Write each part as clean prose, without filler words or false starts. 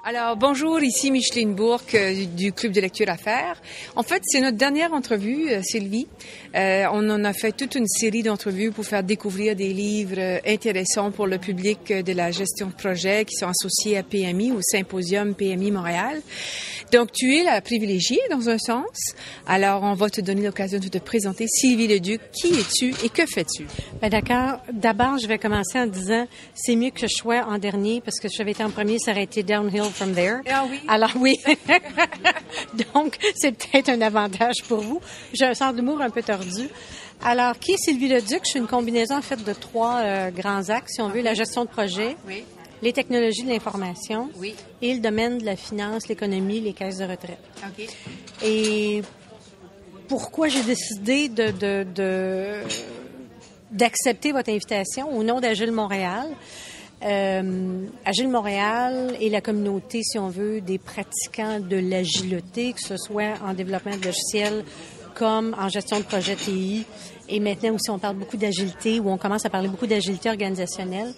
Alors, bonjour, ici Micheline Bourque du Club de lecture à faire. En fait, c'est notre dernière entrevue, Sylvie. On en a fait toute une série d'entrevues pour faire découvrir des livres intéressants pour le public de la gestion de projet qui sont associés à PMI, au Symposium PMI Montréal. Donc, tu es la privilégiée dans un sens. Alors, on va te donner l'occasion de te présenter. Sylvie Leduc, qui es-tu et que fais-tu? Ben d'accord. D'abord, je vais commencer en disant, c'est mieux que je sois en dernier parce que si j'avais été en premier, ça aurait été downhill from there. Ah oui. Alors oui. Donc, c'est peut-être un avantage pour vous. J'ai un sens d'humour un peu tordu. Alors, qui est Sylvie Leduc? Je suis une combinaison en fait de trois grands axes, si on veut, la gestion de projet, Oui. les technologies de l'information Oui. et le domaine de la finance, l'économie, les caisses de retraite. OK. Et pourquoi j'ai décidé d'accepter votre invitation au nom d'Agile Montréal? Agile Montréal et la communauté, si on veut, des pratiquants de l'agilité, que ce soit en développement de logiciels comme en gestion de projet TI. Et maintenant aussi, on parle beaucoup d'agilité, ou on commence à parler beaucoup d'agilité organisationnelle.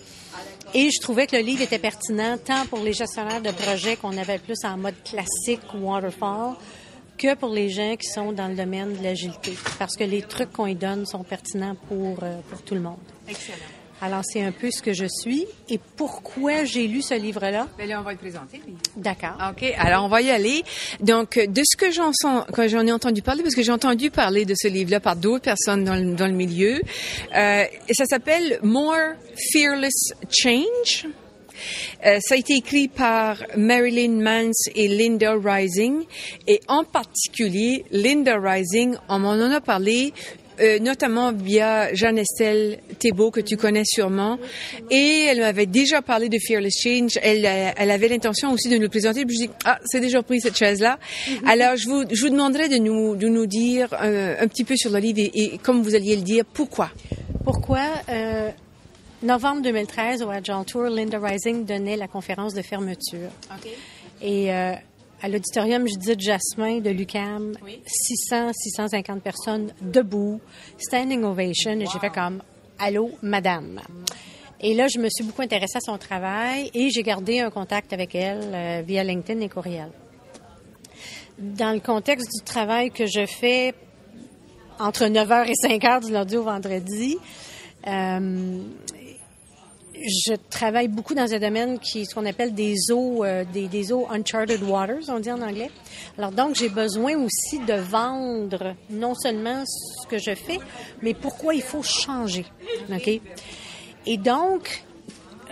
Et je trouvais que le livre était pertinent tant pour les gestionnaires de projets qu'on avait plus en mode classique ou waterfall, que pour les gens qui sont dans le domaine de l'agilité. Parce que les trucs qu'on y donne sont pertinents pour tout le monde. Excellent. Alors, c'est un peu ce que je suis. Et pourquoi j'ai lu ce livre-là? Ben là, on va le présenter. D'accord. OK. Alors, on va y aller. Donc, de ce que j'en ai entendu parler, parce que j'ai entendu parler de ce livre-là par d'autres personnes dans le milieu, et ça s'appelle More Fearless Change. Ça a été écrit par Marilyn Mance et Linda Rising. Et en particulier, Linda Rising, on m'en a parlé notamment via Jeanne-Estelle Thébault, que tu connais sûrement. Et elle m'avait déjà parlé de Fearless Change. Elle avait l'intention aussi de nous le présenter. Puis je dis, c'est déjà pris cette chaise-là. Alors, je vous demanderais de nous dire un petit peu sur le livre et comme vous alliez le dire, pourquoi? Pourquoi? Novembre 2013, au Agile Tour, Linda Rising donnait la conférence de fermeture. OK. Et à l'auditorium Judith Jasmin de l'UQAM, Oui. 650 personnes debout, standing ovation, et j'ai fait comme « Allô, madame ». Et là, je me suis beaucoup intéressée à son travail et j'ai gardé un contact avec elle via LinkedIn et courriel. Dans le contexte du travail que je fais entre 9h et 5h du lundi au vendredi, je travaille beaucoup dans un domaine qui est ce qu'on appelle des eaux uncharted waters, on dit en anglais. Alors donc, j'ai besoin aussi de vendre non seulement ce que je fais, mais pourquoi il faut changer. OK? Et donc,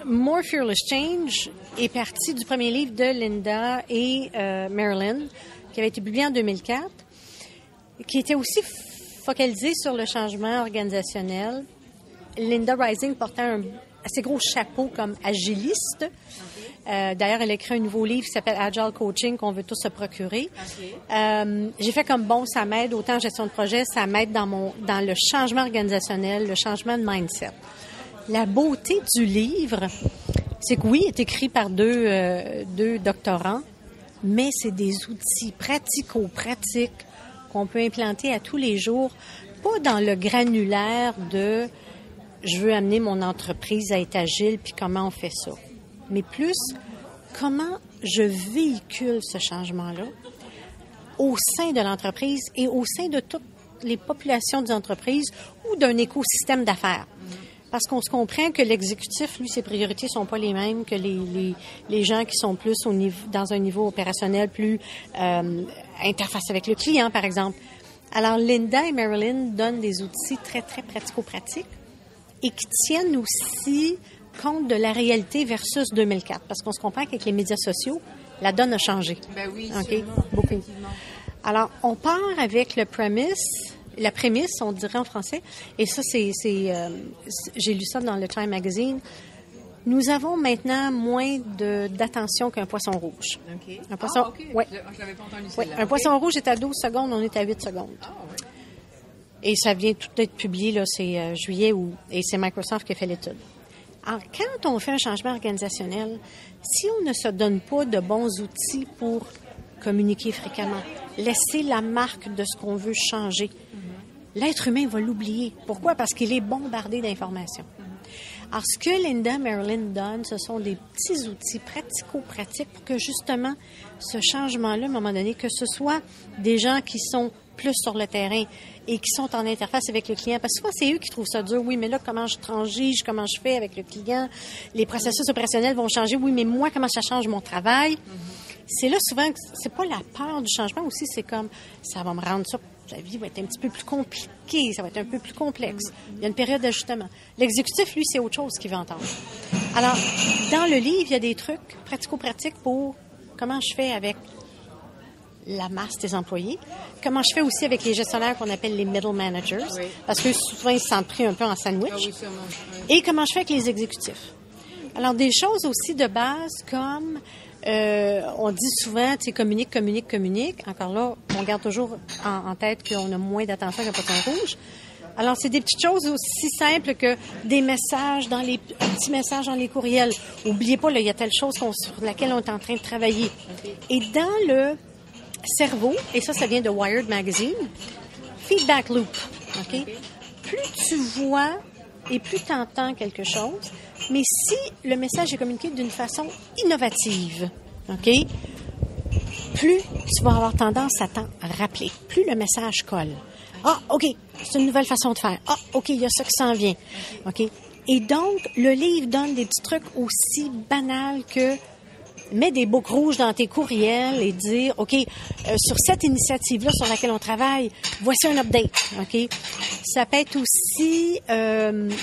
More Fearless Change est parti du premier livre de Linda et Marilyn, qui avait été publié en 2004, qui était aussi focalisé sur le changement organisationnel. Linda Rising portait un assez gros chapeau comme agiliste. Okay. D'ailleurs, elle a écrit un nouveau livre qui s'appelle Agile Coaching qu'on veut tous se procurer. Okay. J'ai fait comme ça m'aide autant en gestion de projet, ça m'aide dans le changement organisationnel, le changement de mindset. La beauté du livre, c'est que oui, il est écrit par deux doctorants, mais c'est des outils pratico-pratiques qu'on peut implanter à tous les jours, pas dans le granulaire de je veux amener mon entreprise à être agile, puis comment on fait ça. Mais plus, comment je véhicule ce changement-là au sein de l'entreprise et au sein de toutes les populations des entreprises ou d'un écosystème d'affaires. Parce qu'on se comprend que l'exécutif, lui, ses priorités sont pas les mêmes que les gens qui sont plus dans un niveau opérationnel, plus interface avec le client, par exemple. Alors, Linda et Marilyn donnent des outils très, très pratico-pratiques et qui tiennent aussi compte de la réalité versus 2004. Parce qu'on se comprend qu'avec les médias sociaux, la donne a changé. Ben oui, OK? Beaucoup. Alors, on part avec la prémisse, on dirait en français, et ça, j'ai lu ça dans le Time Magazine. Nous avons maintenant moins d'attention qu'un poisson rouge. OK. Un poisson, OK. Ouais. Je l'avais pas entendu Ouais. celle-là. Un poisson rouge est à 12 secondes, on est à 8 secondes. Ah, oui. Et ça vient tout d'être publié, là, c'est juillet, et c'est Microsoft qui a fait l'étude. Alors, quand on fait un changement organisationnel, si on ne se donne pas de bons outils pour communiquer fréquemment, laisser la marque de ce qu'on veut changer, l'être humain va l'oublier. Pourquoi? Parce qu'il est bombardé d'informations. Alors, ce que Linda Marilyn donne, ce sont des petits outils pratico-pratiques pour que, justement, ce changement-là, à un moment donné, que ce soit des gens qui sont plus sur le terrain et qui sont en interface avec le client. Parce que souvent, c'est eux qui trouvent ça dur. Oui, mais là, comment je transige, comment je fais avec le client? Les processus opérationnels vont changer. Oui, mais moi, comment ça change mon travail? C'est là, souvent, c'est pas la peur du changement aussi, c'est comme, ça va me rendre ça, la vie va être un petit peu plus compliquée, ça va être un peu plus complexe. Il y a une période d'ajustement. L'exécutif, lui, c'est autre chose qu'il veut entendre. Alors, dans le livre, il y a des trucs pratico-pratiques pour comment je fais avec la masse des employés. Comment je fais aussi avec les gestionnaires qu'on appelle les middle managers, parce que souvent, ils se sentent pris un peu en sandwich. Ah oui, sûrement. Oui. Et comment je fais avec les exécutifs. Alors, des choses aussi de base comme, on dit souvent, tu sais, communique. Encore là, on garde toujours en tête qu'on a moins d'attention qu'un poisson rouge. Alors, c'est des petites choses aussi simples que des messages un petit message dans les courriels. Oubliez pas, là, il y a telle chose sur laquelle on est en train de travailler. Okay. Et dans le cerveau, et ça vient de Wired Magazine, feedback loop, OK? Plus tu vois et plus tu entends quelque chose, mais si le message est communiqué d'une façon innovative, OK? Plus tu vas avoir tendance à t'en rappeler, plus le message colle. Ah, OK, c'est une nouvelle façon de faire. Ah, OK, il y a ça qui s'en vient. OK? Et donc, le livre donne des petits trucs aussi banals que mets des boucles rouges dans tes courriels et dire, OK, sur cette initiative-là sur laquelle on travaille, voici un update, OK? Ça peut être aussi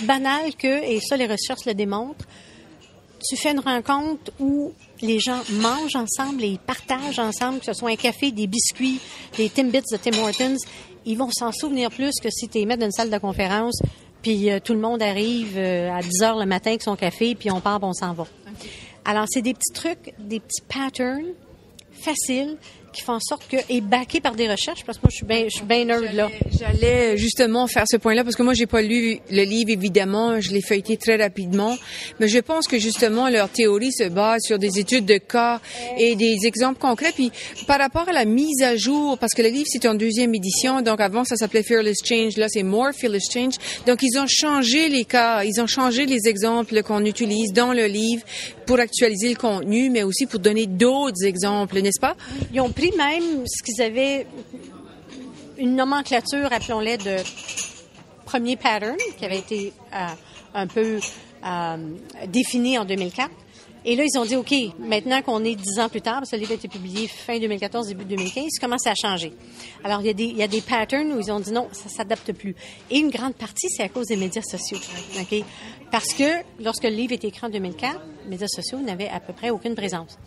banal que, et ça, les recherches le démontrent, tu fais une rencontre où les gens mangent ensemble et ils partagent ensemble, que ce soit un café, des biscuits, des Timbits de Tim Hortons, ils vont s'en souvenir plus que si tu les mets dans une salle de conférence, puis tout le monde arrive à 10 heures le matin avec son café, puis on part, on s'en va. Okay. Alors, c'est des petits trucs, des petits patterns faciles qui font en sorte que, et backé par des recherches, parce que moi, je suis bien nerd, là. J'allais justement faire ce point-là, parce que moi, j'ai pas lu le livre, évidemment, je l'ai feuilleté très rapidement, mais je pense que, justement, leur théorie se base sur des études de cas et des exemples concrets, puis par rapport à la mise à jour, parce que le livre, c'est en 2e édition, donc avant, ça s'appelait Fearless Change, là, c'est More Fearless Change, donc ils ont changé les cas, ils ont changé les exemples qu'on utilise dans le livre pour actualiser le contenu, mais aussi pour donner d'autres exemples, n'est-ce pas? Ils ont pris même ce qu'ils avaient, une nomenclature, appelons-les, de premier pattern, qui avait été un peu défini en 2004. Et là, ils ont dit, OK, maintenant qu'on est 10 ans plus tard, parce que le livre a été publié fin 2014, début 2015, comment ça a changé? Alors, il y a des patterns où ils ont dit non, ça s'adapte plus. Et une grande partie, c'est à cause des médias sociaux. OK? Parce que lorsque le livre a été écrit en 2004, les médias sociaux n'avaient à peu près aucune présence.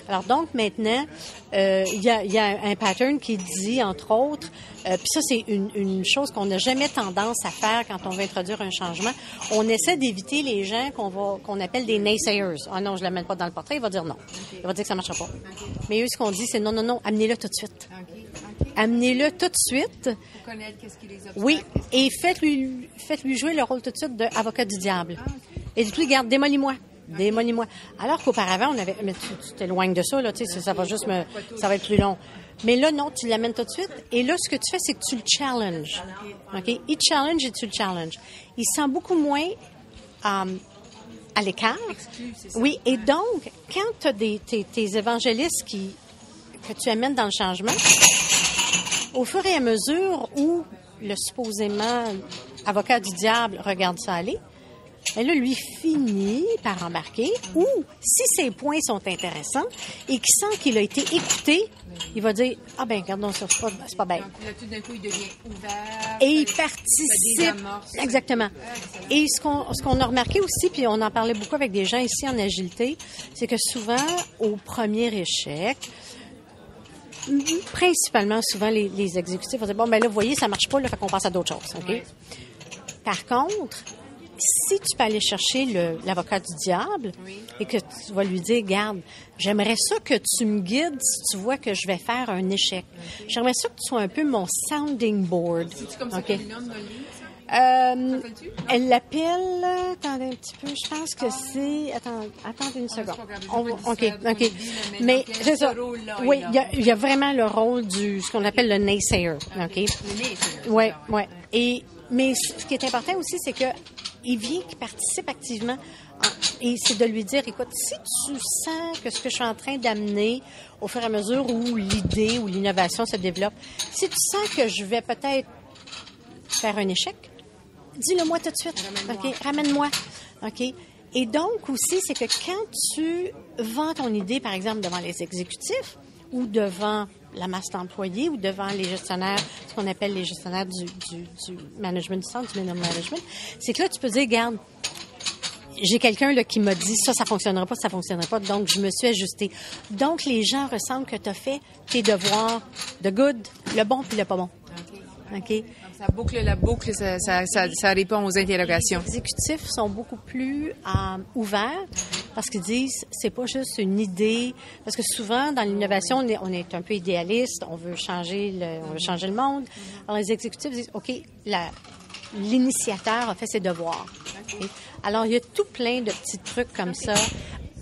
Alors donc maintenant, il y a un pattern qui dit, entre autres, puis ça c'est une chose qu'on n'a jamais tendance à faire quand on veut introduire un changement. On essaie d'éviter les gens qu'on appelle des naysayers. Ah non, je l'amène pas dans le portrait, il va dire non. Okay. Il va dire que ça marchera pas. Okay. Mais eux, ce qu'on dit, c'est non, amenez-le tout de suite. Okay. Amenez-le tout de suite. Pour connaître qu'est-ce qui les obstacles. Oui, et faites-lui jouer le rôle tout de suite d'avocat du diable. Ah, okay. Et dites-lui, garde, démolis-moi. Démolis-moi. Alors qu'auparavant, on avait, mais tu t'éloignes de ça, là, tu sais, ça va juste ça va être plus long. Mais là, non, tu l'amènes tout de suite. Et là, ce que tu fais, c'est que tu le challenges. OK? Il challenge et tu le challenges. Il se sent beaucoup moins à l'écart. Oui. Et donc, quand tu as tes évangélistes que tu amènes dans le changement, au fur et à mesure où le supposément avocat du diable regarde ça aller, mais là, lui finit par embarquer, ou si ses points sont intéressants et qu'il sent qu'il a été écouté, il va dire « Ah ben, regardons ça, c'est pas bête. » Donc là, tout d'un coup, il devient ouvert. Et il participe. Exactement. Et ce qu'on a remarqué aussi, puis on en parlait beaucoup avec des gens ici en agilité, c'est que souvent, au premier échec, principalement, souvent, les exécutifs vont dire « Bon, ben là, vous voyez, ça marche pas, là, fait qu'on passe à d'autres choses. Okay? » Par contre, si tu peux aller chercher l'avocat du diable et que tu vas lui dire, garde, j'aimerais ça que tu me guides si tu vois que je vais faire un échec. Okay. J'aimerais ça que tu sois un peu mon sounding board. C'est-tu comme ça qu'elle nomme dans le livre? Elle l'appelle, attendez un petit peu, je pense que c'est, attendez une seconde. OK. Mais c'est ça. Oui, il y a vraiment le rôle ce qu'on appelle le naysayer. OK? Le naysayer. Oui. Mais ce qui est important aussi, c'est que il vient qui participe activement. Et c'est de lui dire, écoute, si tu sens que ce que je suis en train d'amener au fur et à mesure où l'idée ou l'innovation se développe, si tu sens que je vais peut-être faire un échec, dis-le moi tout de suite. Ramène-moi. OK? Et donc aussi, c'est que quand tu vends ton idée, par exemple, devant les exécutifs ou devant la masse d'employés ou devant les gestionnaires, ce qu'on appelle les gestionnaires du management du centre, du middle management, c'est que là, tu peux dire, regarde, j'ai quelqu'un là qui m'a dit ça fonctionnera pas, donc je me suis ajustée. Donc, les gens ressentent que tu as fait tes devoirs, the good, le bon puis le pas bon. OK? Ça boucle la boucle, ça répond aux interrogations. Les exécutifs sont beaucoup plus ouverts parce qu'ils disent c'est pas juste une idée. Parce que souvent, dans l'innovation, on est un peu idéaliste, on veut changer le monde. Alors, les exécutifs disent OK, l'initiateur a fait ses devoirs. Okay? Alors, il y a tout plein de petits trucs comme ça.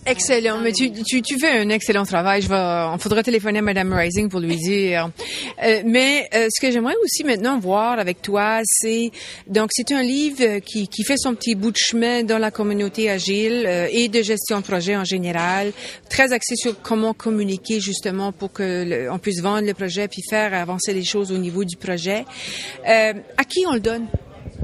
Excellent, mais tu fais un excellent travail. On faudra téléphoner à Madame Rising pour lui dire. Mais ce que j'aimerais aussi maintenant voir avec toi, c'est un livre qui fait son petit bout de chemin dans la communauté agile et de gestion de projet en général, très axé sur comment communiquer justement pour que on puisse vendre le projet puis faire avancer les choses au niveau du projet. À qui on le donne?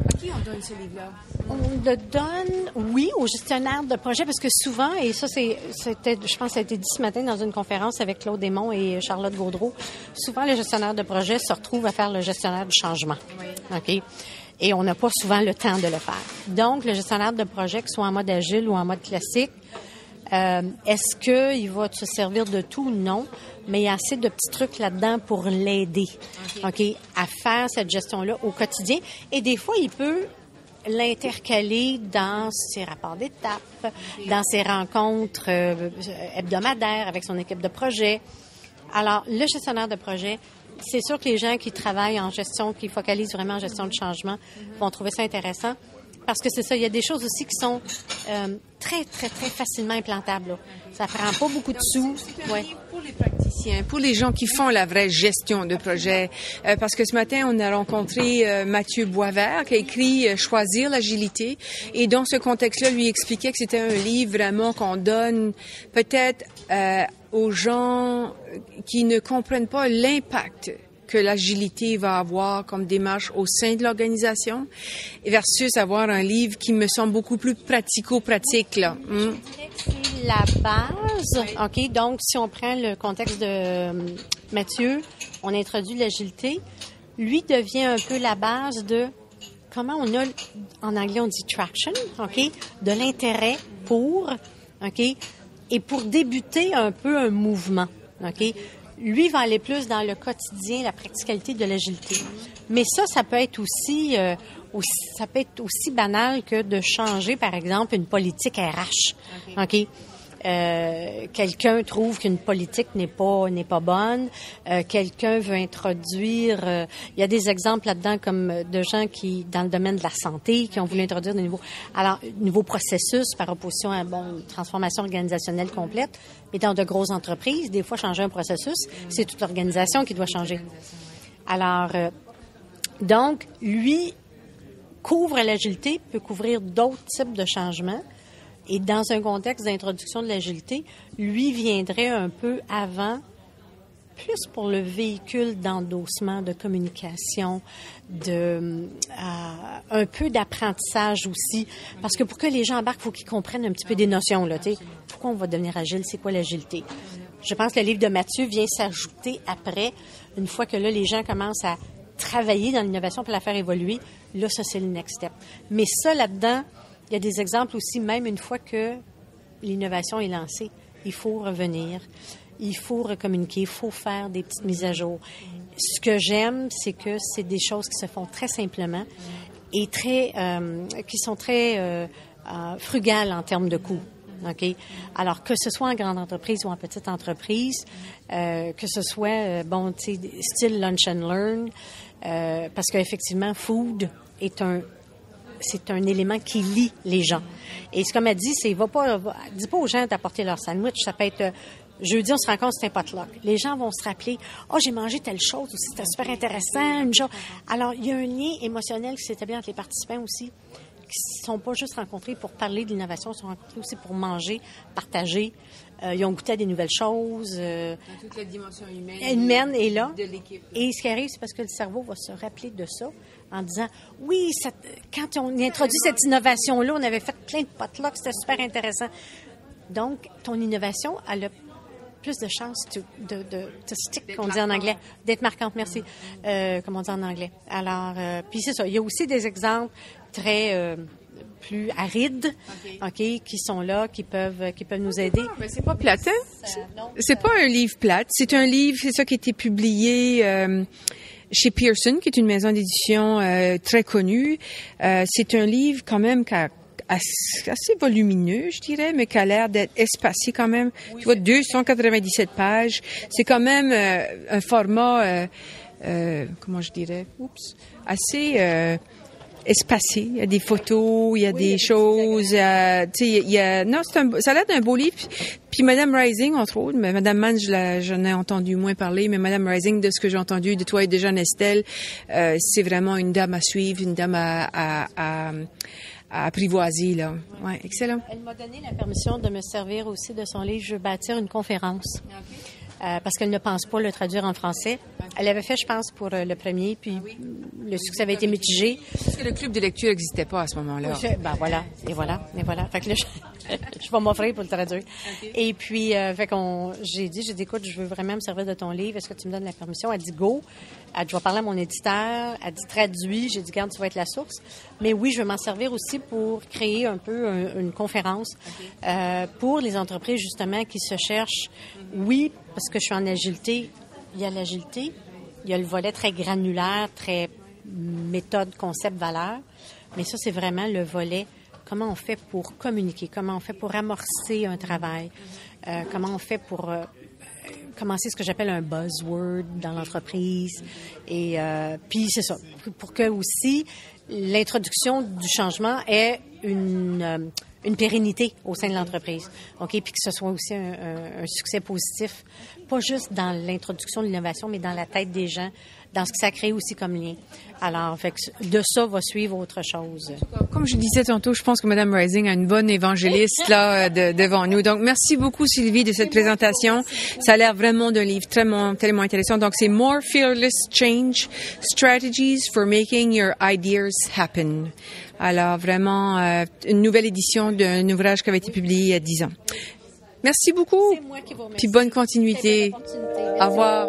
À qui on donne ce livre-là? On le donne, oui, aux gestionnaires de projet, parce que souvent, et ça, c'était, je pense, ça a été dit ce matin dans une conférence avec Claude Desmonts et Charlotte Gaudreau, souvent, les gestionnaires de projet se retrouvent à faire le gestionnaire du changement. Oui. OK? Et on n'a pas souvent le temps de le faire. Donc, le gestionnaire de projet, que ce soit en mode agile ou en mode classique, est-ce qu'il va se servir de tout? Non. Mais il y a assez de petits trucs là-dedans pour l'aider, OK, à faire cette gestion-là au quotidien. Et des fois, il peut l'intercaler dans ses rapports d'étape, dans ses rencontres hebdomadaires avec son équipe de projet. Alors, le gestionnaire de projet, c'est sûr que les gens qui travaillent en gestion, qui focalisent vraiment en gestion de changement, vont trouver ça intéressant. Parce que c'est ça, il y a des choses aussi qui sont très, très, très facilement implantables. Là. Ça prend pas beaucoup de sous. Ouais. Pour les praticiens, pour les gens qui font la vraie gestion de projet. Parce que ce matin, on a rencontré Mathieu Boisvert qui a écrit Choisir l'agilité. Et dans ce contexte-là, lui expliquait que c'était un livre vraiment qu'on donne peut-être aux gens qui ne comprennent pas l'impact que l'agilité va avoir comme démarche au sein de l'organisation versus avoir un livre qui me semble beaucoup plus pratico-pratique, là. C'est la base. OK, donc si on prend le contexte de Mathieu, on introduit l'agilité. Lui devient un peu la base de comment on a, en anglais on dit traction, OK, de l'intérêt pour, OK, et pour débuter un peu un mouvement, OK. Lui va aller plus dans le quotidien, la practicalité de l'agilité. Mais ça peut être aussi banal que de changer, par exemple, une politique RH. OK? Quelqu'un trouve qu'une politique n'est pas bonne. Quelqu'un veut introduire... il y a des exemples là-dedans comme de gens qui, dans le domaine de la santé, qui ont voulu introduire de nouveaux processus par opposition à une transformation organisationnelle complète. Mais dans de grosses entreprises, des fois, changer un processus, c'est toute l'organisation qui doit changer. Alors, donc, lui couvre l'agilité, peut couvrir d'autres types de changements. Et dans un contexte d'introduction de l'agilité, lui viendrait un peu avant, plus pour le véhicule d'endossement, de communication, un peu d'apprentissage aussi. Parce que pour que les gens embarquent, il faut qu'ils comprennent un petit peu des notions, là, tu sais. Pourquoi on va devenir agile? C'est quoi l'agilité? Je pense que le livre de Mathieu vient s'ajouter après, une fois que là, les gens commencent à travailler dans l'innovation pour la faire évoluer. Là, ça, c'est le next step. Mais ça, là-dedans, il y a des exemples aussi, même une fois que l'innovation est lancée, il faut revenir, il faut recommuniquer, il faut faire des petites mises à jour. Ce que j'aime, c'est que c'est des choses qui se font très simplement et qui sont très frugales en termes de coûts. Okay? Alors, que ce soit en grande entreprise ou en petite entreprise, que ce soit, style lunch and learn, parce qu'effectivement, food c'est un élément qui lie les gens. Et comme elle dit, dis pas aux gens d'apporter leur sandwich. Ça peut être jeudi, on se rencontre, c'est un potluck. Les gens vont se rappeler, j'ai mangé telle chose aussi, c'était super intéressant. Alors, il y a un lien émotionnel qui s'établit entre les participants aussi. qui sont pas juste rencontrés pour parler de l'innovation, ils sont rencontrés aussi pour manger, partager. Ils ont goûté à des nouvelles choses. Dans toute la dimension Humaine est là. de l'équipe. Et ce qui arrive, c'est parce que le cerveau va se rappeler de ça en disant, oui, quand on introduit cette innovation-là, on avait fait plein de potlucks, c'était super intéressant. Donc, ton innovation, elle a plus de chances de stick, comme on dit en anglais, d'être marquante, merci, comme on dit en anglais. Alors, puis c'est ça, il y a aussi des exemples très plus arides, OK, qui sont là, qui peuvent nous aider. Mais c'est pas plate, hein? C'est pas un livre plate. C'est un livre, c'est ça qui a été publié chez Pearson, qui est une maison d'édition très connue. C'est un livre quand même qui a assez volumineux, je dirais, mais qui a l'air d'être espacé quand même. Oui, tu vois, 297 pages. C'est quand même un format, comment je dirais, assez espacé. Il y a des photos, il y a des choses. Tu sais, non, ça a l'air d'un beau livre. Puis Madame Rising, entre autres, mais Madame Mann, j'en ai entendu moins parler, mais Madame Rising, de ce que j'ai entendu de toi et de Jeanne Estelle, c'est vraiment une dame à suivre, une dame à apprivoiser, là. Ouais, excellent. Elle m'a donné la permission de me servir aussi de son livre « Je veux bâtir une conférence ». Parce qu'elle ne pense pas le traduire en français. Elle l'avait fait, je pense, pour le premier, puis le succès avait été mitigé. Parce que le club de lecture n'existait pas à ce moment-là. Ben voilà, et voilà. Fait que là, je vais m'offrir pour le traduire. Okay. Et puis, j'ai dit, écoute, je veux vraiment me servir de ton livre. Est-ce que tu me donnes la permission? Elle dit go. Elle dit, je vais parler à mon éditeur. Elle dit, traduis. J'ai dit, garde, tu vas être la source. Mais oui, je veux m'en servir aussi pour créer un peu une conférence pour les entreprises, justement, qui se cherchent. Oui, parce que je suis en agilité. Il y a l'agilité. Il y a le volet très granulaire, très méthode, concept, valeur. Mais ça, c'est vraiment le volet comment on fait pour communiquer, comment on fait pour amorcer un travail, comment on fait pour commencer ce que j'appelle un buzzword dans l'entreprise. Et puis, c'est ça, pour que aussi l'introduction du changement ait une pérennité au sein de l'entreprise, OK? Puis que ce soit aussi un succès positif, pas juste dans l'introduction de l'innovation, mais dans la tête des gens, dans ce que ça crée aussi comme lien. Alors, fait que de ça va suivre autre chose. Comme je disais tantôt, je pense que Mme Rising a une bonne évangéliste là devant nous. Donc, merci beaucoup Sylvie de cette présentation. Ça a l'air vraiment d'un livre tellement intéressant. Donc, c'est More Fearless Change, Strategies for Making Your Ideas Happen. Alors, vraiment, une nouvelle édition d'un ouvrage qui avait été publié il y a 10 ans. Merci beaucoup. C'est moi qui vous remercie. Puis bonne continuité. Au revoir.